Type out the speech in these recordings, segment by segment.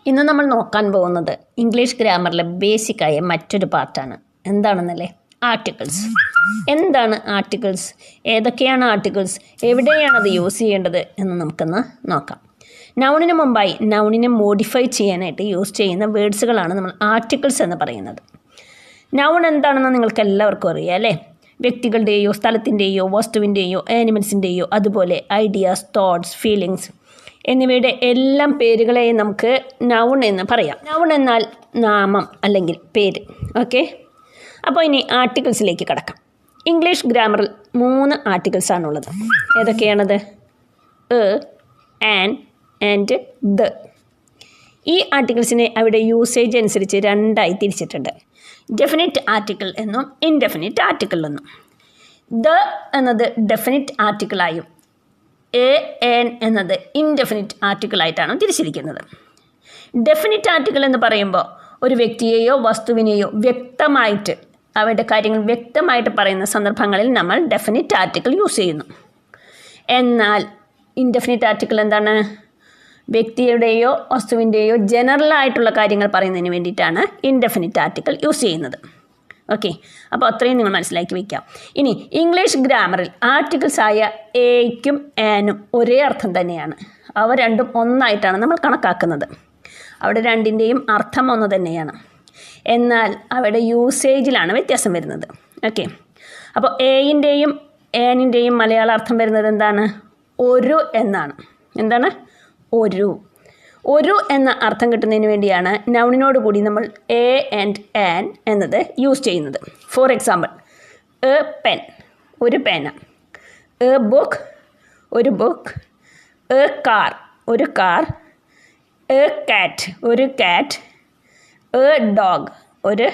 ഇന്ന് നമ്മൾ നോക്കാൻ പോകുന്നത് ഇംഗ്ലീഷ് ഗ്രാമറിലെ ബേസിക്കായ മറ്റൊരു പാർട്ടാണ്. എന്താണെന്നല്ലേ? ആർട്ടിക്കിൾസ്. എന്താണ് ആർട്ടിക്കിൾസ്? ഏതൊക്കെയാണ് ആർട്ടിക്കിൾസ്? എവിടെയാണ് അത് യൂസ് ചെയ്യേണ്ടത് എന്ന് നമുക്കൊന്ന് നോക്കാം. നൗണിന് മുമ്പായി നൗണിനെ മോഡിഫൈ ചെയ്യാനായിട്ട് യൂസ് ചെയ്യുന്ന വേർഡ്സുകളാണ് നമ്മൾ ആർട്ടിക്കിൾസ് എന്ന് പറയുന്നത്. നൗൺ എന്താണെന്ന് നിങ്ങൾക്ക് എല്ലാവർക്കും അറിയാം അല്ലേ? വ്യക്തികളുടെയോ സ്ഥലത്തിൻ്റെയോ വസ്തുവിൻ്റെയോ ആനിമൽസിൻ്റെയോ അതുപോലെ ഐഡിയാസ്, തോട്ട്സ്, ഫീലിങ്സ് എന്നിവയുടെ എല്ലാം പേരുകളെയും നമുക്ക് നൗൺ എന്ന് പറയാം. നൗൺ എന്നാൽ നാമം അല്ലെങ്കിൽ പേര്. ഓക്കെ, അപ്പോൾ ഇനി ആർട്ടിക്കിൾസിലേക്ക് കടക്കാം. ഇംഗ്ലീഷ് ഗ്രാമറിൽ 3 ആർട്ടിക്കിൾസാണുള്ളത്. ഏതൊക്കെയാണത്? A, an, and the. ഈ ആർട്ടിക്കിൾസിനെ അവിടെ യൂസേജ് അനുസരിച്ച് 2ആയി തിരിച്ചിട്ടുണ്ട്. ഡെഫിനിറ്റ് ആർട്ടിക്കിൾ എന്നും ഇൻഡെഫിനിറ്റ് ആർട്ടിക്കിൾ എന്നും. ദ എന്നത് ഡെഫിനിറ്റ് ആർട്ടിക്കിളായും എ, ആൻ എന്നത് ഇൻഡെഫിനിറ്റ് ആർട്ടിക്കിളായിട്ടാണ് തിരിച്ചിരിക്കുന്നത്. ഡെഫിനിറ്റ് ആർട്ടിക്കിൾ എന്ന് പറയുമ്പോൾ ഒരു വ്യക്തിയെയോ വസ്തുവിനെയോ വ്യക്തമായിട്ട് അവരുടെ കാര്യങ്ങൾ വ്യക്തമായിട്ട് പറയുന്ന സന്ദർഭങ്ങളിൽ നമ്മൾ ഡെഫിനിറ്റ് ആർട്ടിക്കിൾ യൂസ് ചെയ്യുന്നു. എന്നാൽ ഇൻഡെഫിനിറ്റ് ആർട്ടിക്കിൾ എന്താണ്? വ്യക്തിയുടെയോ വസ്തുവിൻ്റെയോ ജനറലായിട്ടുള്ള കാര്യങ്ങൾ പറയുന്നതിന് വേണ്ടിയിട്ടാണ് ഇൻഡെഫിനിറ്റ് ആർട്ടിക്കിൾ യൂസ് ചെയ്യുന്നത്. ഓക്കെ, അപ്പോൾ അത്രയും നിങ്ങൾ മനസ്സിലാക്കി വയ്ക്കാം. ഇനി ഇംഗ്ലീഷ് ഗ്രാമറിൽ ആർട്ടിക്കിൾസ് ആയ എയ്ക്കും ആനും ഒരേ അർത്ഥം തന്നെയാണ്. അവ രണ്ടും ഒന്നായിട്ടാണ് നമ്മൾ കണക്കാക്കുന്നത്. അവിടെ രണ്ടിൻ്റെയും അർത്ഥം ഒന്ന് തന്നെയാണ്. എന്നാൽ അവയുടെ യൂസേജിലാണ് വ്യത്യാസം വരുന്നത്. ഓക്കെ, അപ്പോൾ എയിൻ്റെയും ആനിൻ്റെയും മലയാള അർത്ഥം വരുന്നത് എന്താണ്? ഒരു എന്നാണ്. എന്താണ്? ഒരു എന്ന അർത്ഥം കിട്ടുന്നതിന് വേണ്ടിയാണ് നൗണിനോട് കൂടി നമ്മൾ എ ആൻഡ് ആൻ എന്നത് യൂസ് ചെയ്യുന്നത്. ഫോർ എക്സാമ്പിൾ, എ പെൻ, ഒരു പേന. എ ബുക്ക്, ഒരു ബുക്ക്. എ കാർ, ഒരു കാർ. എ കാറ്റ്, ഒരു കാറ്റ്. എ ഡോഗ്, ഒരു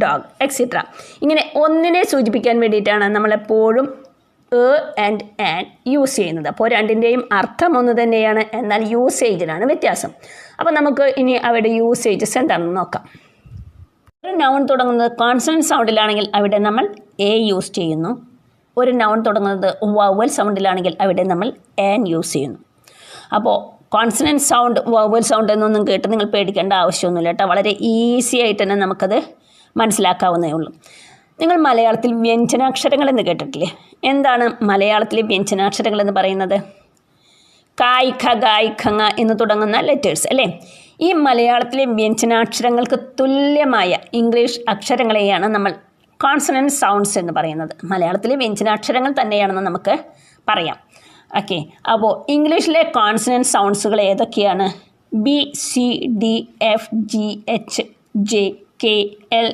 ഡോഗ്, എക്സെട്ര. ഇങ്ങനെ ഒന്നിനെ സൂചിപ്പിക്കാൻ വേണ്ടിയിട്ടാണ് നമ്മളെപ്പോഴും എ ആൻഡ് ആൻ യൂസ് ചെയ്യുന്നത്. അപ്പോൾ രണ്ടിൻ്റെയും അർത്ഥം ഒന്ന് തന്നെയാണ്, എന്നാൽ യൂസേജിലാണ് വ്യത്യാസം. അപ്പോൾ നമുക്ക് ഇനി അവയുടെ യൂസേജസ് എന്താണെന്ന് നോക്കാം. ഒരു നൗൺ തുടങ്ങുന്നത് കോൺസണന്റ് സൗണ്ടിലാണെങ്കിൽ അവിടെ നമ്മൾ എ യൂസ് ചെയ്യുന്നു. ഒരു നൗൺ തുടങ്ങുന്നത് വവൽ സൗണ്ടിലാണെങ്കിൽ അവിടെ നമ്മൾ ആൻ യൂസ് ചെയ്യുന്നു. അപ്പോൾ കോൺസണന്റ് സൗണ്ട്, വവൽ സൗണ്ട് എന്നൊന്നും കേട്ട് നിങ്ങൾ പേടിക്കേണ്ട ആവശ്യമൊന്നുമില്ല കേട്ടോ. വളരെ ഈസി ആയിട്ട് തന്നെ നമുക്കത് മനസ്സിലാക്കാവുന്നേ ഉള്ളൂ. നിങ്ങൾ മലയാളത്തിൽ വ്യഞ്ജനാക്ഷരങ്ങൾ എന്ന് കേട്ടിട്ടില്ലേ? എന്താണ് മലയാളത്തിലെ വ്യഞ്ജനാക്ഷരങ്ങൾ എന്ന് പറയുന്നത്? കായ്, ഖ, ഗായ്, ഖങ്ങ എന്ന് തുടങ്ങുന്ന ലെറ്റേഴ്സ് അല്ലേ? ഈ മലയാളത്തിലെ വ്യഞ്ജനാക്ഷരങ്ങൾക്ക് തുല്യമായ ഇംഗ്ലീഷ് അക്ഷരങ്ങളെയാണ് നമ്മൾ കോൺസണന്റ് സൗണ്ട്സ് എന്ന് പറയുന്നത്. മലയാളത്തിലെ വ്യഞ്ജനാക്ഷരങ്ങൾ തന്നെയാണെന്ന് നമുക്ക് പറയാം. ഓക്കെ, അപ്പോൾ ഇംഗ്ലീഷിലെ കോൺസണന്റ് സൗണ്ട്സുകൾ ഏതൊക്കെയാണ്? B, C, D, F, G, H, J, K, L,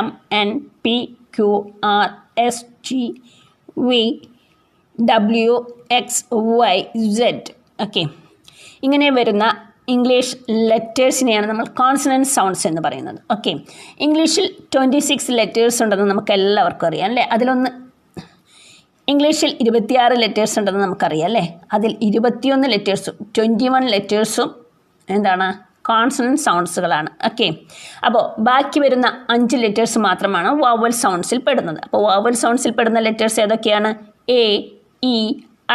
M, N, P, Q, R, S, T, V, W, X, Y, Z. Okay, ഇങ്ങനെ വരുന്ന ഇംഗ്ലീഷ് ലെറ്റേഴ്സിനെയാണ് നമ്മൾ കോൺസണന്റ് സൗണ്ട്സ് എന്ന് പറയുന്നത്. ഓക്കെ, ഇംഗ്ലീഷിൽ 26 ലെറ്റേഴ്സ് ഉണ്ടെന്ന് നമുക്ക് എല്ലാവർക്കും അറിയാം അല്ലേ? അതിലൊന്ന് ഇംഗ്ലീഷിൽ 26 ലെറ്റേഴ്സ് ഉണ്ടെന്ന് നമുക്കറിയാം അല്ലേ? അതിൽ 21 ലെറ്റേഴ്സും 21 ലെറ്റേഴ്സും എന്താണ്? കോൺസണന്റ് സൗണ്ട്സുകളാണ്. ഓക്കെ, അപ്പോൾ ബാക്കി വരുന്ന 5 ലെറ്റേഴ്സ് മാത്രമാണ് വവൽ സൗണ്ട്സിൽ പെടുന്നത്. അപ്പോൾ വവൽ സൗണ്ട്സിൽ പെടുന്ന ലെറ്റേഴ്സ് ഏതൊക്കെയാണ്? A, E,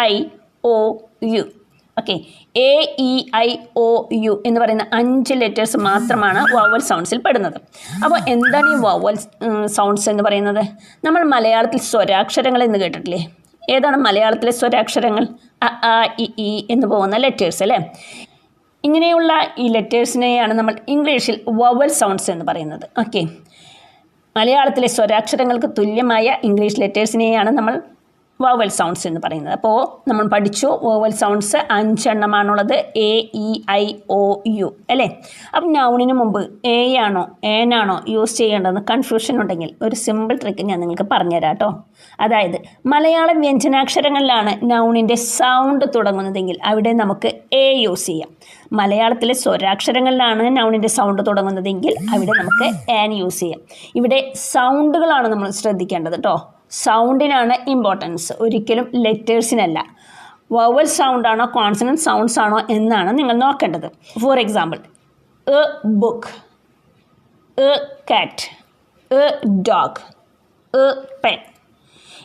I, O, U. Okay, A, E, I, O, U എന്ന് പറയുന്ന 5 ലെറ്റേഴ്സ് മാത്രമാണ് വവൽ സൗണ്ട്സിൽ പെടുന്നത്. അപ്പോൾ എന്താണ് ഈ വവൽ സൗണ്ട്സ് എന്ന് പറയുന്നത്? നമ്മൾ മലയാളത്തിൽ സ്വരാക്ഷരങ്ങൾ എന്ന് കേട്ടിട്ടില്ലേ? ഏതാണ് മലയാളത്തിലെ സ്വരാക്ഷരങ്ങൾ? അ, ആ, ഇ, ഈ എന്ന് പോകുന്ന ലെറ്റേഴ്സ് അല്ലേ? ഇങ്ങനെയുള്ള ഈ ലെറ്റേഴ്സിനെയാണ് നമ്മൾ ഇംഗ്ലീഷിൽ വവൽ സൗണ്ട്സ് എന്ന് പറയുന്നത്. ഓക്കെ, മലയാളത്തിലെ സ്വരാക്ഷരങ്ങൾക്ക് തുല്യമായ ഇംഗ്ലീഷ് ലെറ്റേഴ്സിനെയാണ് നമ്മൾ വവൽ സൗണ്ട്സ് എന്ന് പറയുന്നത്. അപ്പോൾ നമ്മൾ പഠിച്ചു വവൽ സൗണ്ട്സ് 5 എണ്ണമാണുള്ളത്. A, E, I, O, U അല്ലേ? അപ്പം നൗണിന് മുമ്പ് എ ആണോ ആൻ ആണോ യൂസ് ചെയ്യേണ്ടതെന്ന് കൺഫ്യൂഷൻ ഉണ്ടെങ്കിൽ ഒരു സിമ്പിൾ ട്രിക്ക് ഞാൻ നിങ്ങൾക്ക് പറഞ്ഞുതരാം കേട്ടോ. അതായത് മലയാളം വ്യഞ്ജനാക്ഷരങ്ങളിലാണ് നൗണിൻ്റെ സൗണ്ട് തുടങ്ങുന്നതെങ്കിൽ അവിടെ നമുക്ക് എ യൂസ് ചെയ്യാം. മലയാളത്തിലെ സ്വരാക്ഷരങ്ങളിലാണ് നൗണിൻ്റെ സൗണ്ട് തുടങ്ങുന്നതെങ്കിൽ അവിടെ നമുക്ക് ആൻ യൂസ് ചെയ്യാം. ഇവിടെ സൗണ്ടുകളാണ് നമ്മൾ ശ്രദ്ധിക്കേണ്ടത് കേട്ടോ. സൗണ്ടിനാണ് ഇമ്പോർട്ടൻസ്, ഒരിക്കലും ലെറ്റേഴ്സിനല്ല. വവൽ സൗണ്ട് ആണോ കോൺസണന്റ് സൗണ്ട്സ് ആണോ എന്നാണ് നിങ്ങൾ നോക്കേണ്ടത്. Four example, A book, A കാറ്റ്, എ ഡോഗ്, എ പെൻ.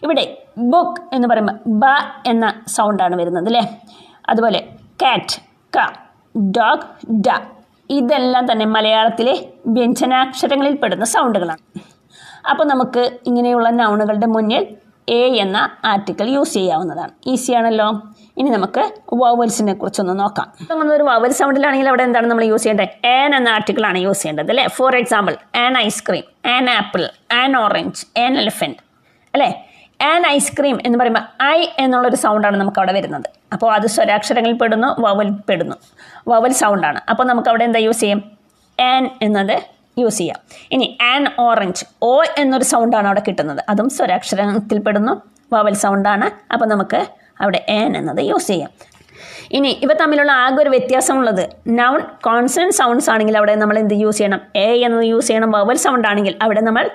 ഇവിടെ ബുക്ക് എന്ന് പറയുമ്പോൾ ബ എന്ന സൗണ്ടാണ് വരുന്നത് അല്ലേ? അതുപോലെ കാറ്റ്, ക, ഡോഗ്, ഡ. ഇതെല്ലാം തന്നെ മലയാളത്തിലെ വ്യഞ്ജനാക്ഷരങ്ങളിൽ പെടുന്ന സൗണ്ടുകളാണ്. അപ്പോൾ നമുക്ക് ഇങ്ങനെയുള്ള നൗണുകളുടെ മുന്നിൽ എ എന്ന ആർട്ടിക്കിൾ യൂസ് ചെയ്യാവുന്നതാണ്. ഈസിയാണല്ലോ. ഇനി നമുക്ക് വവൽസിനെ കുറിച്ചൊന്ന് നോക്കാം. നമ്മളൊരു വവൽ സൗണ്ടിലാണെങ്കിൽ അവിടെ എന്താണ് നമ്മൾ യൂസ് ചെയ്യേണ്ടത്? ആൻ എന്ന ആർട്ടിക്കിളാണ് യൂസ് ചെയ്യേണ്ടത് അല്ലേ. For example, an ice cream, an apple, an orange, an elephant അല്ലേ. ആൻ ഐസ്ക്രീം എന്ന് പറയുമ്പോൾ ഐ എന്നുള്ളൊരു സൗണ്ടാണ് നമുക്ക് അവിടെ വരുന്നത്. അപ്പോൾ അത് സ്വരാക്ഷരങ്ങളിൽ പെടുന്നു, വവൽ സൗണ്ടാണ്. അപ്പോൾ നമുക്ക് അവിടെ എന്താ യൂസ് ചെയ്യും? ആൻ എന്നത് യൂസ് ചെയ്യാം. ഇനി ആൻ ഓറഞ്ച്, ഓ എന്നൊരു സൗണ്ടാണ് അവിടെ കിട്ടുന്നത്. അതും സ്വരാക്ഷരത്തിൽ പെടുന്നു, വവൽ സൗണ്ടാണ്. അപ്പോൾ നമുക്ക് അവിടെ ആൻ എന്നത് യൂസ് ചെയ്യാം. ഇനി ഇവ തമ്മിലുള്ള ആകെ ഒരു വ്യത്യാസമുള്ളത് നൗൺ കോൺസണന്റ് സൗണ്ട്സ് ആണെങ്കിൽ അവിടെ നമ്മൾ എന്ത് യൂസ് ചെയ്യണം? എ എന്നത് യൂസ് ചെയ്യണം. വവൽ സൗണ്ട് ആണെങ്കിൽ അവിടെ നമ്മൾ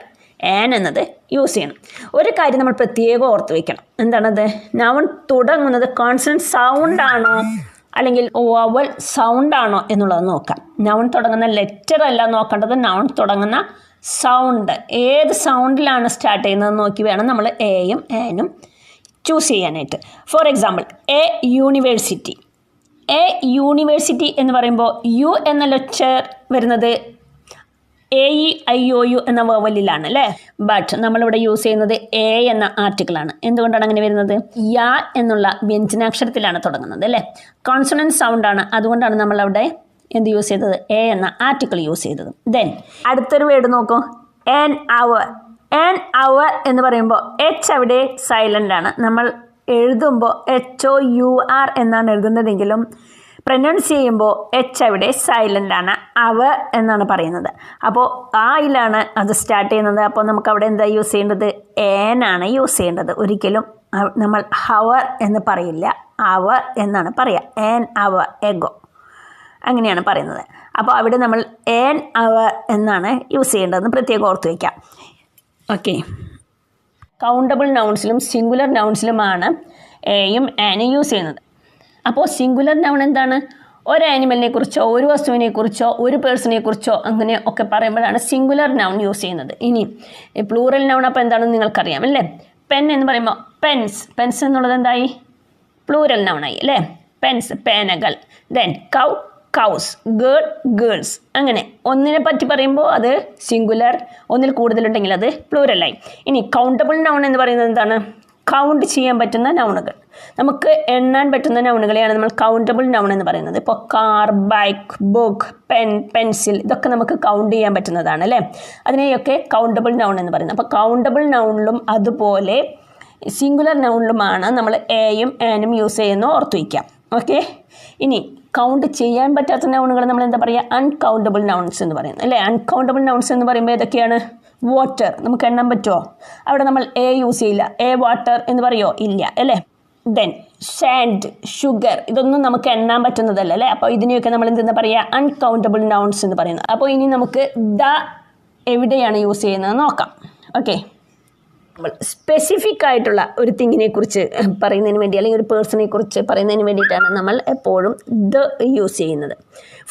ആൻ എന്നത് യൂസ് ചെയ്യണം. ഒരു കാര്യം നമ്മൾ പ്രത്യേകം ഓർത്ത് വയ്ക്കണം. എന്താണത്? നൗൺ തുടങ്ങുന്നത് കോൺസണന്റ് സൗണ്ട് ആണോ അല്ലെങ്കിൽ വവൽ സൗണ്ട് ആണോ എന്നുള്ളത് നോക്കാം. നൗൺ തുടങ്ങുന്ന ലെറ്റർ അല്ല നോക്കേണ്ടത്, നൗൺ തുടങ്ങുന്ന സൗണ്ട് ഏത് സൗണ്ടിലാണ് സ്റ്റാർട്ട് ചെയ്യുന്നത് നോക്കി വേണം നമ്മൾ എയും ആനും ചൂസ് ചെയ്യാനായിട്ട്. For example, a university. A university എന്ന് പറയുമ്പോൾ യു എന്ന ലെറ്റർ വരുന്നത് A E I O U എന്ന വവലിലാണ് അല്ലേ. ബട്ട് നമ്മളിവിടെ യൂസ് ചെയ്യുന്നത് എ എന്ന ആർട്ടിക്കിളാണ്. എന്തുകൊണ്ടാണ് അങ്ങനെ വരുന്നത്? യാ എന്നുള്ള വ്യഞ്ജനാക്ഷരത്തിലാണ് തുടങ്ങുന്നത് അല്ലേ. കോൺസണന്റ് സൗണ്ടാണ്. അതുകൊണ്ടാണ് നമ്മളവിടെ എന്ത് യൂസ് ചെയ്തത്? എ എന്ന ആർട്ടിക്കിൾ യൂസ് ചെയ്തത്. ദെൻ അടുത്തൊരു വേർഡ് നോക്കൂ, ആൻ അവർ. ആൻ അവർ എന്ന് പറയുമ്പോൾ എച്ച് അവിടെ സൈലൻ്റ് ആണ്. നമ്മൾ എഴുതുമ്പോൾ HOUR എന്നാണ് എഴുതുന്നതെങ്കിലും പ്രൊനൗൺസ് ചെയ്യുമ്പോൾ എച്ച് അവിടെ സൈലൻ്റ് ആണ്. അവർ എന്നാണ് പറയുന്നത്. അപ്പോൾ ആയിലാണ് അത് സ്റ്റാർട്ട് ചെയ്യുന്നത്. അപ്പോൾ നമുക്ക് അവിടെ എന്താ യൂസ് ചെയ്യേണ്ടത്? ഏൻ ആണ് യൂസ് ചെയ്യേണ്ടത്. ഒരിക്കലും നമ്മൾ ഹവർ എന്ന് പറയില്ല, അവർ എന്നാണ് പറയുക. ഏൻ അവർ എഗോ അങ്ങനെയാണ് പറയുന്നത്. അപ്പോൾ അവിടെ നമ്മൾ ഏൻ അവർ എന്നാണ് യൂസ് ചെയ്യേണ്ടതെന്ന് പ്രത്യേകം ഓർത്ത് വയ്ക്കാം. ഓക്കെ, കൗണ്ടബിൾ നൗൺസിലും സിംഗുലർ നൗൺസിലുമാണ് എയും ആനും യൂസ് ചെയ്യുന്നത്. അപ്പോൾ സിംഗുലർ നൗൺ എന്താണ്? ഒരു ആനിമലിനെ കുറിച്ചോ ഒരു വസ്തുവിനെ കുറിച്ചോ ഒരു പേഴ്സണെ കുറിച്ചോ അങ്ങനെ ഒക്കെ പറയുമ്പോഴാണ് സിംഗുലർ നൗൺ യൂസ് ചെയ്യുന്നത്. ഇനി പ്ലൂറൽ നൗൺ അപ്പോൾ എന്താണെന്ന് നിങ്ങൾക്കറിയാം അല്ലേ. പെൻ എന്ന് പറയുമ്പോൾ പെൻസ്, പെൻസ് എന്നുള്ളത് എന്തായി? പ്ലൂറൽ നൗണായി അല്ലേ. പെൻസ് പേനകൾ. ദെൻ കൗ കൗസ്, ഗേൾ ഗേൾസ്. അങ്ങനെ ഒന്നിനെ പറ്റി പറയുമ്പോൾ അത് സിംഗുലർ, ഒന്നിൽ കൂടുതലുണ്ടെങ്കിൽ അത് പ്ലൂറലായി. ഇനി കൗണ്ടബിൾ നൗൺ എന്ന് പറയുന്നത് എന്താണ്? കൗണ്ട് ചെയ്യാൻ പറ്റുന്ന നൗണുകൾ, നമുക്ക് എണ്ണാൻ പറ്റുന്ന നൗണുകളെയാണ് നമ്മൾ കൗണ്ടബിൾ നൗൺ എന്ന് പറയുന്നത്. ഇപ്പോൾ car, bike, book, pen, pencil ഇതൊക്കെ നമുക്ക് കൗണ്ട് ചെയ്യാൻ പറ്റുന്നതാണ് അല്ലേ. അതിനെയൊക്കെ കൗണ്ടബിൾ നൗൺ എന്ന് പറയുന്നത്. അപ്പോൾ കൗണ്ടബിൾ നൗണിലും അതുപോലെ സിംഗുലർ നൗണിലുമാണ് നമ്മൾ എയും ആനും യൂസ് ചെയ്യുന്നത്, ഓർത്ത് വയ്ക്കാം. ഓക്കെ, ഇനി കൗണ്ട് ചെയ്യാൻ പറ്റാത്ത നൗണുകൾ നമ്മൾ എന്താ പറയുക? അൺകൗണ്ടബിൾ നൗൺസ് എന്ന് പറയുന്നത് അല്ലേ. അൺകൗണ്ടബിൾ നൗൺസ് എന്ന് പറയുമ്പോൾ ഏതൊക്കെയാണ്? വാട്ടർ, നമുക്ക് എണ്ണാൻ പറ്റുമോ? അവിടെ നമ്മൾ എ യൂസ് ചെയ്യില്ല. എ വാട്ടർ എന്ന് പറയുമോ? ഇല്ല അല്ലേ. ദെൻ സാൻഡ്, ഷുഗർ, ഇതൊന്നും നമുക്ക് എണ്ണാൻ പറ്റുന്നതല്ല അല്ലേ. അപ്പോൾ ഇതിനെയൊക്കെ നമ്മൾ എന്തെന്ന് പറയുക? അൺകൗണ്ടബിൾ നൗൺസ് എന്ന് പറയുന്നത്. അപ്പോൾ ഇനി നമുക്ക് ദ എവിടെയാണ് യൂസ് ചെയ്യുന്നത് നോക്കാം. ഓക്കെ, നമ്മൾ സ്പെസിഫിക് ആയിട്ടുള്ള ഒരു തിങ്ങിനെ കുറിച്ച് പറയുന്നതിന് വേണ്ടി അല്ലെങ്കിൽ ഒരു പേഴ്സണെ കുറിച്ച് പറയുന്നതിന് വേണ്ടിയിട്ടാണ് നമ്മൾ എപ്പോഴും ദ യൂസ് ചെയ്യുന്നത്.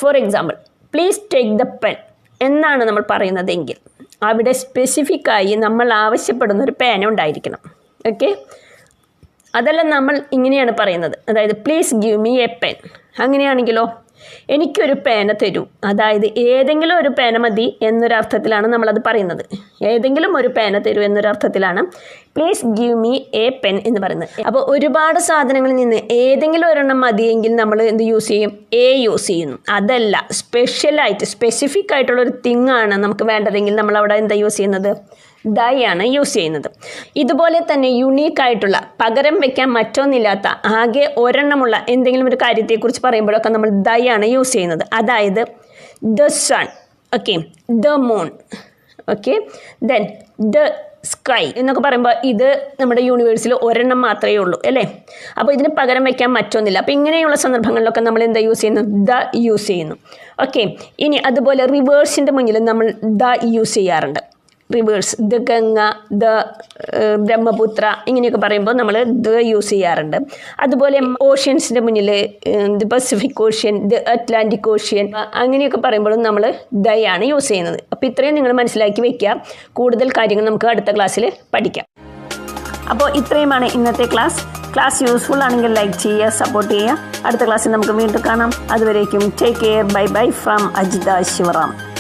For example, please take the pen എന്നാണ് നമ്മൾ പറയുന്നതെങ്കിൽ അവിടെ സ്പെസിഫിക്കായി നമ്മൾ ആവശ്യപ്പെടുന്ന ഒരു പേന ഉണ്ടായിരിക്കണം. ഓക്കെ, അതല്ല നമ്മൾ ഇങ്ങനെയാണ് പറയുന്നത്, അതായത് please give me a pen. അങ്ങനെയാണെങ്കിലോ എനിക്കൊരു പേന തരൂ, അതായത് ഏതെങ്കിലും ഒരു പേന മതി എന്നൊരർത്ഥത്തിലാണ് നമ്മളത് പറയുന്നത്. ഏതെങ്കിലും ഒരു പേന തരൂ എന്നൊരർത്ഥത്തിലാണ് please give me a pen എന്ന് പറയുന്നത്. അപ്പോൾ ഒരുപാട് സാധനങ്ങളിൽ നിന്ന് ഏതെങ്കിലും ഒരെണ്ണം മതിയെങ്കിൽ നമ്മൾ എന്ത് യൂസ് ചെയ്യും? എ യൂസ് ചെയ്യുന്നു. അതല്ല, സ്പെഷ്യലായിട്ട് സ്പെസിഫിക് ആയിട്ടുള്ളൊരു തിങ്ങാണ് നമുക്ക് വേണ്ടതെങ്കിൽ നമ്മളവിടെ എന്താ യൂസ് ചെയ്യുന്നത്? ദയാണ് യൂസ് ചെയ്യുന്നത്. ഇതുപോലെ തന്നെ യുണീക്കായിട്ടുള്ള, പകരം വയ്ക്കാൻ മറ്റൊന്നില്ലാത്ത, ആകെ ഒരെണ്ണമുള്ള എന്തെങ്കിലും ഒരു കാര്യത്തെക്കുറിച്ച് പറയുമ്പോഴൊക്കെ നമ്മൾ ദയാണ് യൂസ് ചെയ്യുന്നത്. അതായത് the sun, okay, the moon, okay, then the sky എന്നൊക്കെ പറയുമ്പോൾ ഇത് നമ്മുടെ യൂണിവേഴ്സിൽ ഒരെണ്ണം മാത്രമേ ഉള്ളൂ അല്ലേ. അപ്പോൾ ഇതിന് പകരം വയ്ക്കാൻ മറ്റൊന്നില്ല. അപ്പോൾ ഇങ്ങനെയുള്ള സന്ദർഭങ്ങളിലൊക്കെ നമ്മൾ എന്താ യൂസ് ചെയ്യുന്നു? ദ യൂസ് ചെയ്യുന്നു. ഓക്കെ, ഇനി അതുപോലെ റിവേഴ്സിൻ്റെ മുന്നിൽ നമ്മൾ ദ യൂസ് ചെയ്യാറുണ്ട്. Reverse, the Ganga, the Brahmaputra ഇങ്ങനെയൊക്കെ പറയുമ്പോൾ നമ്മൾ ദ യൂസ് ചെയ്യാറുണ്ട്. അതുപോലെ ഓഷ്യൻസിൻ്റെ മുന്നിൽ the Pacific ocean, the Atlantic ocean അങ്ങനെയൊക്കെ പറയുമ്പോഴും നമ്മൾ ദയാണ് യൂസ് ചെയ്യുന്നത്. അപ്പോൾ ഇത്രയും നിങ്ങൾ മനസ്സിലാക്കി വയ്ക്കുക. കൂടുതൽ കാര്യങ്ങൾ നമുക്ക് അടുത്ത ക്ലാസ്സിൽ പഠിക്കാം. അപ്പോൾ ഇത്രയുമാണ് ഇന്നത്തെ ക്ലാസ് യൂസ്ഫുൾ ആണെങ്കിൽ ലൈക്ക് ചെയ്യുക, സപ്പോർട്ട് ചെയ്യുക. അടുത്ത ക്ലാസ്സിൽ നമുക്ക് വീണ്ടും കാണാം. അതുവരേക്കും take care. Bye bye from Ajitha Sivaram.